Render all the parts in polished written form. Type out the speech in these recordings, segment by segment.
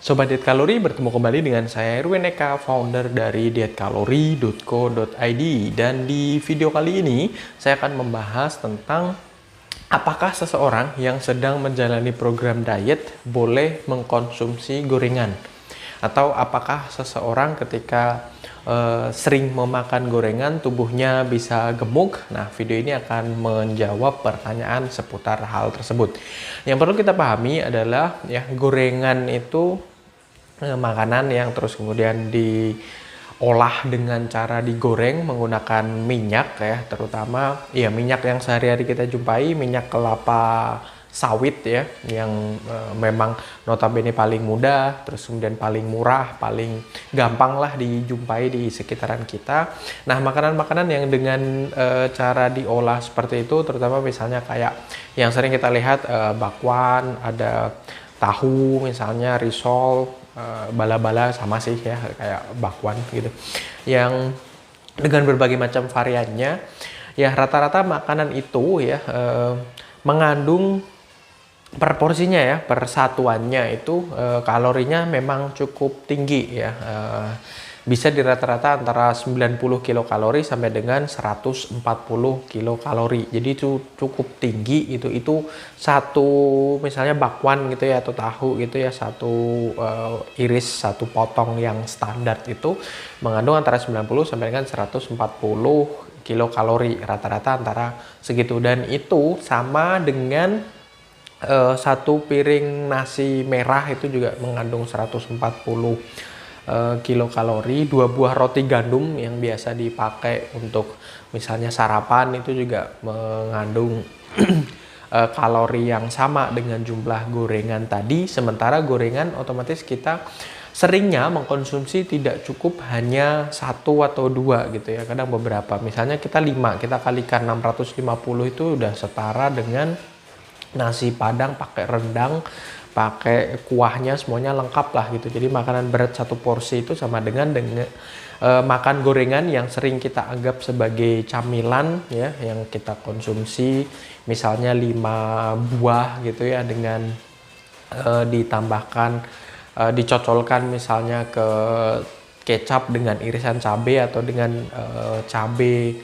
Sobat Diet Kalori, bertemu kembali dengan saya Erwin Eka, founder dari dietkalori.co.id. Dan di video kali ini, saya akan membahas tentang apakah seseorang yang sedang menjalani program diet boleh mengkonsumsi gorengan. Atau apakah seseorang ketika sering memakan gorengan tubuhnya bisa gemuk. Nah, video ini akan menjawab pertanyaan seputar hal tersebut. Yang perlu kita pahami adalah ya, gorengan itu makanan yang terus kemudian diolah dengan cara digoreng menggunakan minyak ya, terutama ya minyak yang sehari-hari kita jumpai, minyak kelapa sawit ya, yang memang notabene paling mudah, terus kemudian paling murah, paling gampang lah dijumpai di sekitaran kita. Nah, makanan-makanan yang dengan cara diolah seperti itu, terutama misalnya kayak yang sering kita lihat bakwan, ada tahu misalnya, risol, bala-bala sama sih ya, kayak bakwan gitu, yang dengan berbagai macam variannya ya. Rata-rata makanan itu ya mengandung per porsinya ya, per satuannya itu kalorinya memang cukup tinggi ya, bisa di rata-rata antara 90 kilokalori sampai dengan 140 kilokalori. Jadi itu cukup tinggi. Itu satu misalnya bakwan gitu ya, atau tahu gitu ya, satu iris, satu potong yang standar itu mengandung antara 90 sampai dengan 140 kilokalori, rata-rata antara segitu. Dan itu sama dengan satu piring nasi merah itu juga mengandung 140 kilokalori. 2 buah roti gandum yang biasa dipakai untuk misalnya sarapan itu juga mengandung kalori yang sama dengan jumlah gorengan tadi. Sementara gorengan otomatis kita seringnya mengkonsumsi tidak cukup hanya 1 atau 2 gitu ya, kadang beberapa. Misalnya kita 5, kita kalikan 650 itu udah setara dengan nasi padang pakai rendang, pakai kuahnya, semuanya lengkap lah gitu. Jadi makanan berat satu porsi itu sama dengan makan gorengan yang sering kita anggap sebagai camilan ya, yang kita konsumsi misalnya 5 buah gitu ya, dengan ditambahkan dicocolkan misalnya ke kecap dengan irisan cabai atau dengan cabai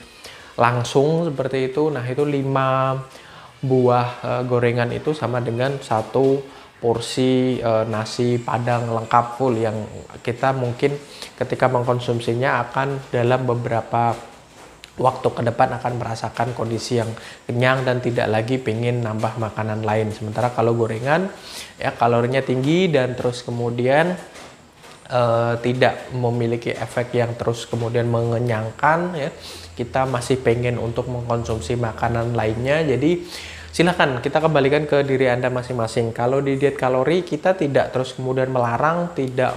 langsung seperti itu. Nah, itu 5 buah gorengan itu sama dengan satu porsi nasi padang lengkap full, yang kita mungkin ketika mengkonsumsinya akan dalam beberapa waktu ke depan akan merasakan kondisi yang kenyang dan tidak lagi pengen nambah makanan lain. Sementara kalau gorengan ya kalorinya tinggi dan terus kemudian tidak memiliki efek yang terus kemudian mengenyangkan ya, kita masih pengen untuk mengkonsumsi makanan lainnya. Jadi silakan kita kembalikan ke diri Anda masing-masing. Kalau di diet kalori kita tidak terus kemudian melarang, tidak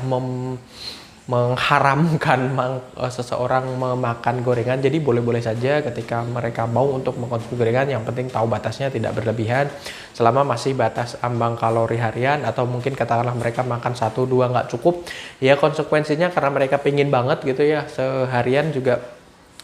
mengharamkan seseorang memakan gorengan. Jadi boleh-boleh saja ketika mereka mau untuk mengkonsumsi gorengan, yang penting tahu batasnya, tidak berlebihan, selama masih batas ambang kalori harian. Atau mungkin katakanlah mereka makan 1-2 nggak cukup ya, konsekuensinya karena mereka pingin banget gitu ya, seharian juga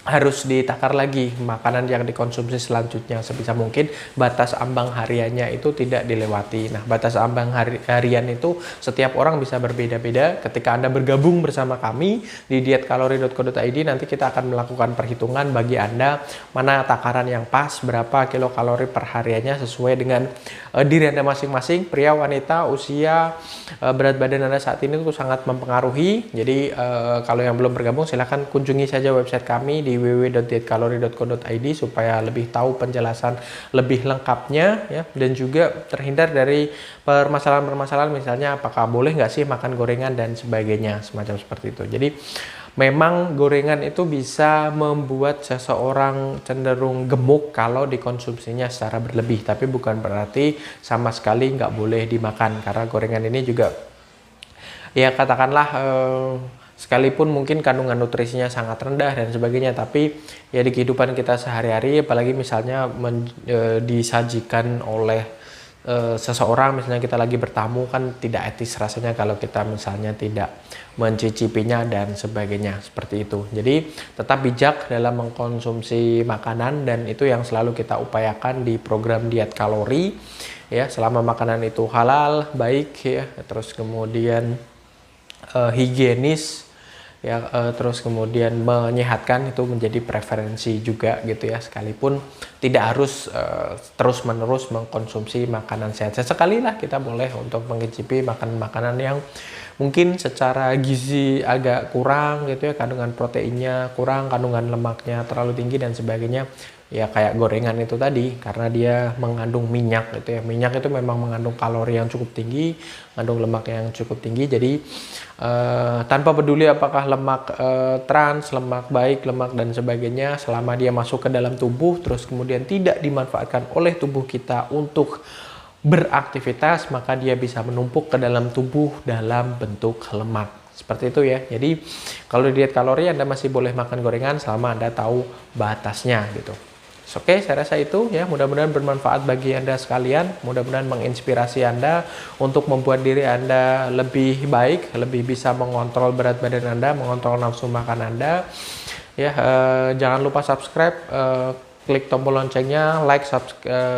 harus ditakar lagi makanan yang dikonsumsi selanjutnya. Sebisa mungkin batas ambang hariannya itu tidak dilewati. Nah, batas ambang harian itu setiap orang bisa berbeda-beda. Ketika Anda bergabung bersama kami di dietkalori.co.id, nanti kita akan melakukan perhitungan bagi Anda mana takaran yang pas, berapa kilokalori per hariannya sesuai dengan diri Anda masing-masing. Pria, wanita, usia, berat badan Anda saat ini itu sangat mempengaruhi. Jadi kalau yang belum bergabung, silahkan kunjungi saja website kami di www.dietkalori.co.id supaya lebih tahu penjelasan lebih lengkapnya ya, dan juga terhindar dari permasalahan-permasalahan misalnya apakah boleh nggak sih makan gorengan dan sebagainya, semacam seperti itu. Jadi memang gorengan itu bisa membuat seseorang cenderung gemuk kalau dikonsumsinya secara berlebih, tapi bukan berarti sama sekali nggak boleh dimakan, karena gorengan ini juga ya katakanlah sekalipun mungkin kandungan nutrisinya sangat rendah dan sebagainya, tapi ya di kehidupan kita sehari-hari, apalagi misalnya disajikan oleh seseorang, misalnya kita lagi bertamu, kan tidak etis rasanya kalau kita misalnya tidak mencicipinya dan sebagainya seperti itu. Jadi tetap bijak dalam mengkonsumsi makanan, dan itu yang selalu kita upayakan di program diet kalori ya, selama makanan itu halal, baik ya, terus kemudian higienis ya, terus kemudian menyehatkan, itu menjadi preferensi juga gitu ya, sekalipun tidak harus terus-menerus mengkonsumsi makanan sehat. Sesekali lah kita boleh untuk mengicipi makanan-makanan yang mungkin secara gizi agak kurang gitu ya, kandungan proteinnya kurang, kandungan lemaknya terlalu tinggi dan sebagainya. Ya kayak gorengan itu tadi, karena dia mengandung minyak gitu ya. Minyak itu memang mengandung kalori yang cukup tinggi, mengandung lemak yang cukup tinggi. Jadi tanpa peduli apakah lemak trans, lemak baik, lemak dan sebagainya, selama dia masuk ke dalam tubuh terus kemudian tidak dimanfaatkan oleh tubuh kita untuk beraktivitas, maka dia bisa menumpuk ke dalam tubuh dalam bentuk lemak. Seperti itu ya. Jadi kalau di diet kalori Anda masih boleh makan gorengan selama Anda tahu batasnya gitu. Oke, saya rasa itu ya, mudah-mudahan bermanfaat bagi Anda sekalian, mudah-mudahan menginspirasi Anda untuk membuat diri Anda lebih baik, lebih bisa mengontrol berat badan Anda, mengontrol nafsu makan Anda. Ya, jangan lupa subscribe, klik tombol loncengnya, like,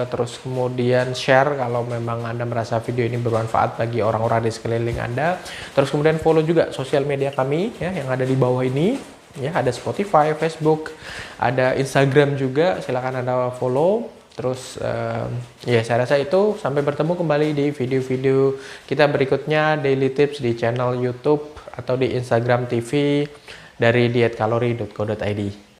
terus kemudian share kalau memang Anda merasa video ini bermanfaat bagi orang-orang di sekeliling Anda. Terus kemudian follow juga sosial media kami ya, yang ada di bawah ini. Ya, ada Spotify, Facebook, ada Instagram juga, silakan Anda follow. Terus ya saya rasa itu, sampai bertemu kembali di video-video kita berikutnya, daily tips di channel YouTube atau di Instagram TV dari dietkalori.co.id.